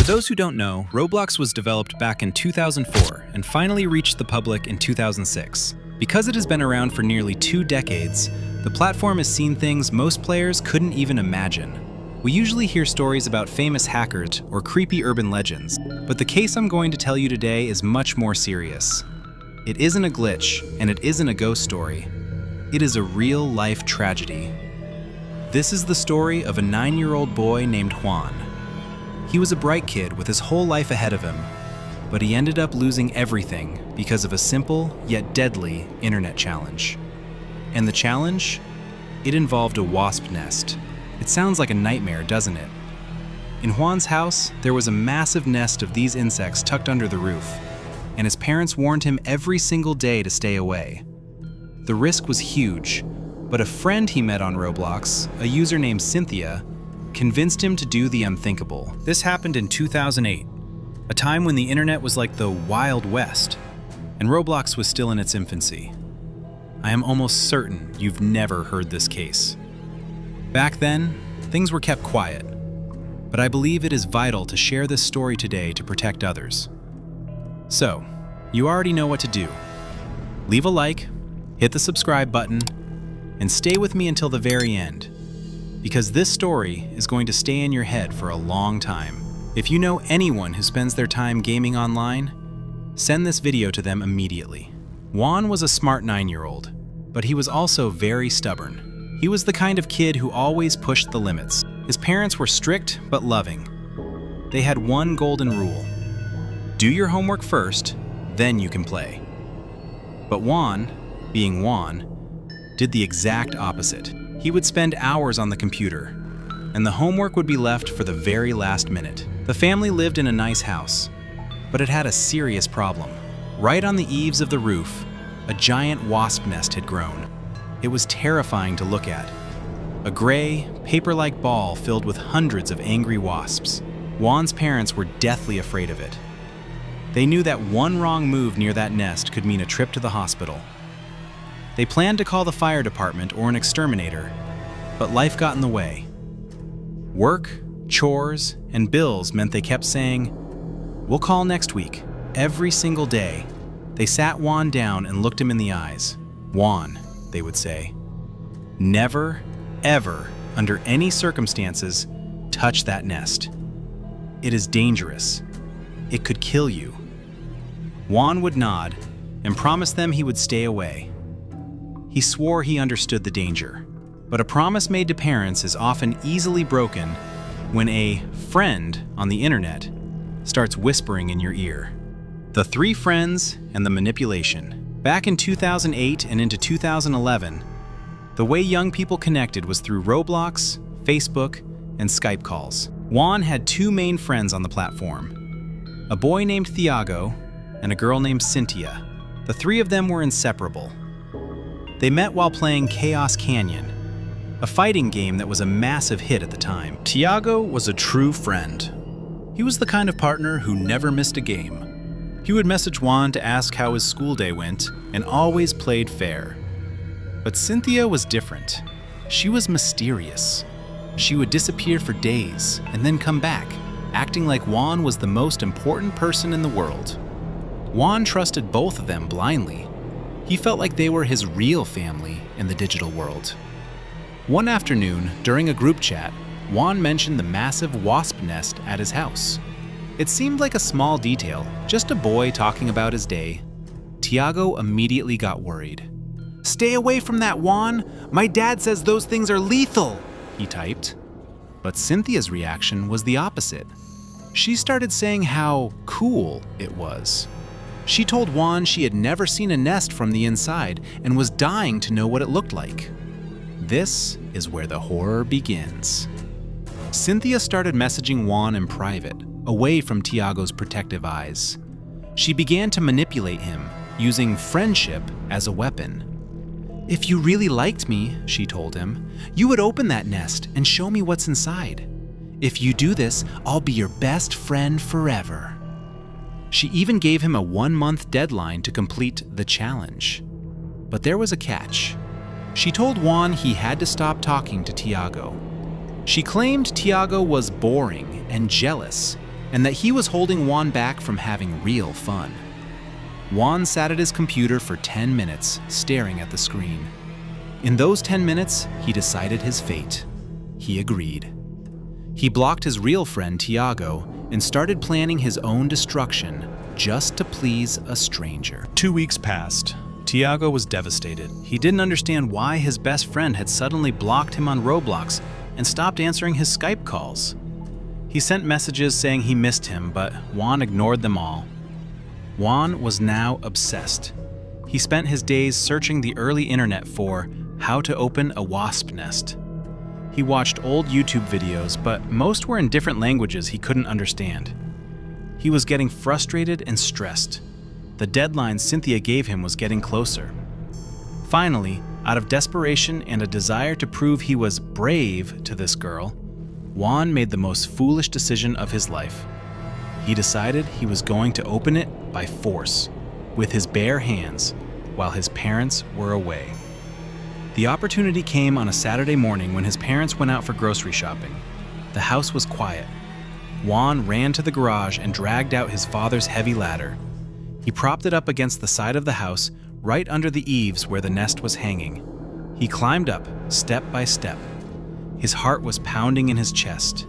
For those who don't know, Roblox was developed back in 2004 and finally reached the public in 2006. Because it has been around for nearly 2 decades, the platform has seen things most players couldn't even imagine. We usually hear stories about famous hackers or creepy urban legends, but the case I'm going to tell you today is much more serious. It isn't a glitch, and it isn't a ghost story. It is a real-life tragedy. This is the story of a 9-year-old boy named Juan. He was a bright kid with his whole life ahead of him, but he ended up losing everything because of a simple yet deadly internet challenge. And the challenge? It involved a wasp nest. It sounds like a nightmare, doesn't it? In Juan's house, there was a massive nest of these insects tucked under the roof, and his parents warned him every single day to stay away. The risk was huge, but a friend he met on Roblox, a user named Cíntia, convinced him to do the unthinkable. This happened in 2008, a time when the internet was like the Wild West, and Roblox was still in its infancy. I am almost certain you've never heard this case. Back then, things were kept quiet, but I believe it is vital to share this story today to protect others. So, you already know what to do. Leave a like, hit the subscribe button, and stay with me until the very end, because this story is going to stay in your head for a long time. If you know anyone who spends their time gaming online, send this video to them immediately. Juan was a smart 9-year-old, but he was also very stubborn. He was the kind of kid who always pushed the limits. His parents were strict but loving. They had one golden rule: do your homework first, then you can play. But Juan, being Juan, did the exact opposite. He would spend hours on the computer, and the homework would be left for the very last minute. The family lived in a nice house, but it had a serious problem. Right on the eaves of the roof, a giant wasp nest had grown. It was terrifying to look at. A gray, paper-like ball filled with hundreds of angry wasps. Juan's parents were deathly afraid of it. They knew that one wrong move near that nest could mean a trip to the hospital. They planned to call the fire department or an exterminator, but life got in the way. Work, chores, and bills meant they kept saying, "We'll call next week." Every single day, they sat Juan down and looked him in the eyes. "Juan," they would say, "never, ever, under any circumstances, touch that nest. It is dangerous. It could kill you." Juan would nod and promise them he would stay away. He swore he understood the danger, but a promise made to parents is often easily broken when a friend on the internet starts whispering in your ear. The 3 friends and the manipulation. Back in 2008 and into 2011, the way young people connected was through Roblox, Facebook, and Skype calls. Juan had 2 main friends on the platform, a boy named Thiago and a girl named Cíntia. The 3 of them were inseparable. They met while playing Chaos Canyon, a fighting game that was a massive hit at the time. Thiago was a true friend. He was the kind of partner who never missed a game. He would message Juan to ask how his school day went and always played fair. But Cíntia was different. She was mysterious. She would disappear for days and then come back, acting like Juan was the most important person in the world. Juan trusted both of them blindly. He felt like they were his real family in the digital world. One afternoon, during a group chat, Juan mentioned the massive wasp nest at his house. It seemed like a small detail, just a boy talking about his day. Thiago immediately got worried. "Stay away from that, Juan! My dad says those things are lethal!" he typed. But Cynthia's reaction was the opposite. She started saying how cool it was. She told Juan she had never seen a nest from the inside and was dying to know what it looked like. This is where the horror begins. Cíntia started messaging Juan in private, away from Thiago's protective eyes. She began to manipulate him, using friendship as a weapon. "If you really liked me," she told him, "you would open that nest and show me what's inside. If you do this, I'll be your best friend forever." She even gave him a 1-month deadline to complete the challenge. But there was a catch. She told Juan he had to stop talking to Thiago. She claimed Thiago was boring and jealous, and that he was holding Juan back from having real fun. Juan sat at his computer for 10 minutes, staring at the screen. In those 10 minutes, he decided his fate. He agreed. He blocked his real friend, Tiago, and started planning his own destruction just to please a stranger. 2 weeks passed. Tiago was devastated. He didn't understand why his best friend had suddenly blocked him on Roblox and stopped answering his Skype calls. He sent messages saying he missed him, but Juan ignored them all. Juan was now obsessed. He spent his days searching the early internet for how to open a wasp nest. He watched old YouTube videos, but most were in different languages he couldn't understand. He was getting frustrated and stressed. The deadline Cynthia gave him was getting closer. Finally, out of desperation and a desire to prove he was brave to this girl, Juan made the most foolish decision of his life. He decided he was going to open it by force, with his bare hands, while his parents were away. The opportunity came on a Saturday morning when his parents went out for grocery shopping. The house was quiet. Juan ran to the garage and dragged out his father's heavy ladder. He propped it up against the side of the house, right under the eaves where the nest was hanging. He climbed up, step by step. His heart was pounding in his chest.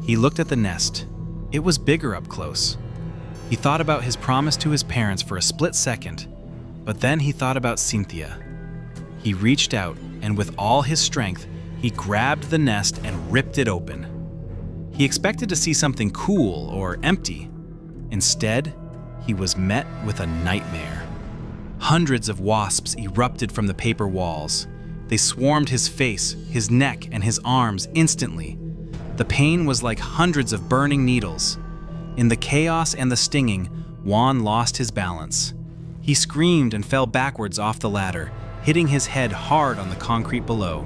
He looked at the nest. It was bigger up close. He thought about his promise to his parents for a split second, but then he thought about Cynthia. He reached out, and with all his strength, he grabbed the nest and ripped it open. He expected to see something cool or empty. Instead, he was met with a nightmare. Hundreds of wasps erupted from the paper walls. They swarmed his face, his neck, and his arms instantly. The pain was like hundreds of burning needles. In the chaos and the stinging, Juan lost his balance. He screamed and fell backwards off the ladder, hitting his head hard on the concrete below.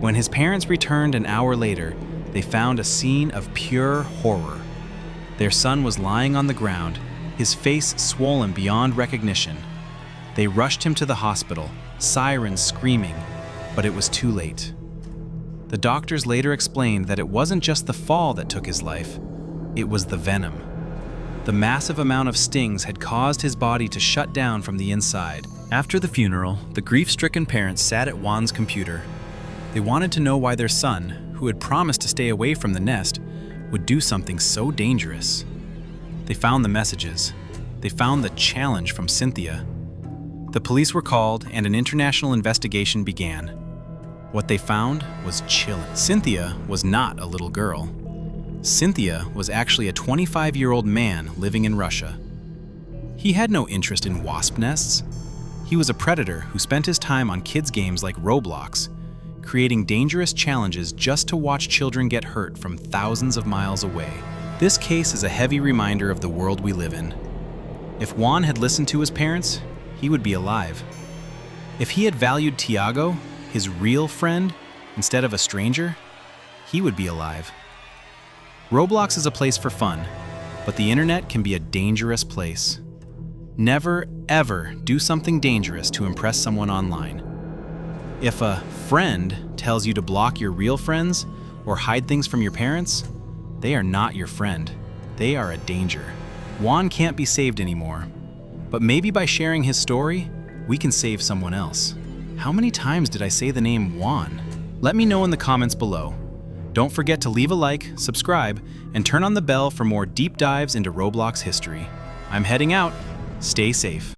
When his parents returned an hour later, they found a scene of pure horror. Their son was lying on the ground, his face swollen beyond recognition. They rushed him to the hospital, sirens screaming, but it was too late. The doctors later explained that it wasn't just the fall that took his life, it was the venom. The massive amount of stings had caused his body to shut down from the inside. After the funeral, the grief-stricken parents sat at Juan's computer. They wanted to know why their son, who had promised to stay away from the nest, would do something so dangerous. They found the messages. They found the challenge from Cynthia. The police were called and an international investigation began. What they found was chilling. Cynthia was not a little girl. Cynthia was actually a 25-year-old man living in Russia. He had no interest in wasp nests. He was a predator who spent his time on kids' games like Roblox, creating dangerous challenges just to watch children get hurt from thousands of miles away. This case is a heavy reminder of the world we live in. If Juan had listened to his parents, he would be alive. If he had valued Tiago, his real friend, instead of a stranger, he would be alive. Roblox is a place for fun, but the internet can be a dangerous place. Never, ever do something dangerous to impress someone online. If a friend tells you to block your real friends or hide things from your parents, they are not your friend. They are a danger. Juan can't be saved anymore, but maybe by sharing his story, we can save someone else. How many times did I say the name Juan? Let me know in the comments below. Don't forget to leave a like, subscribe, and turn on the bell for more deep dives into Roblox history. I'm heading out. Stay safe.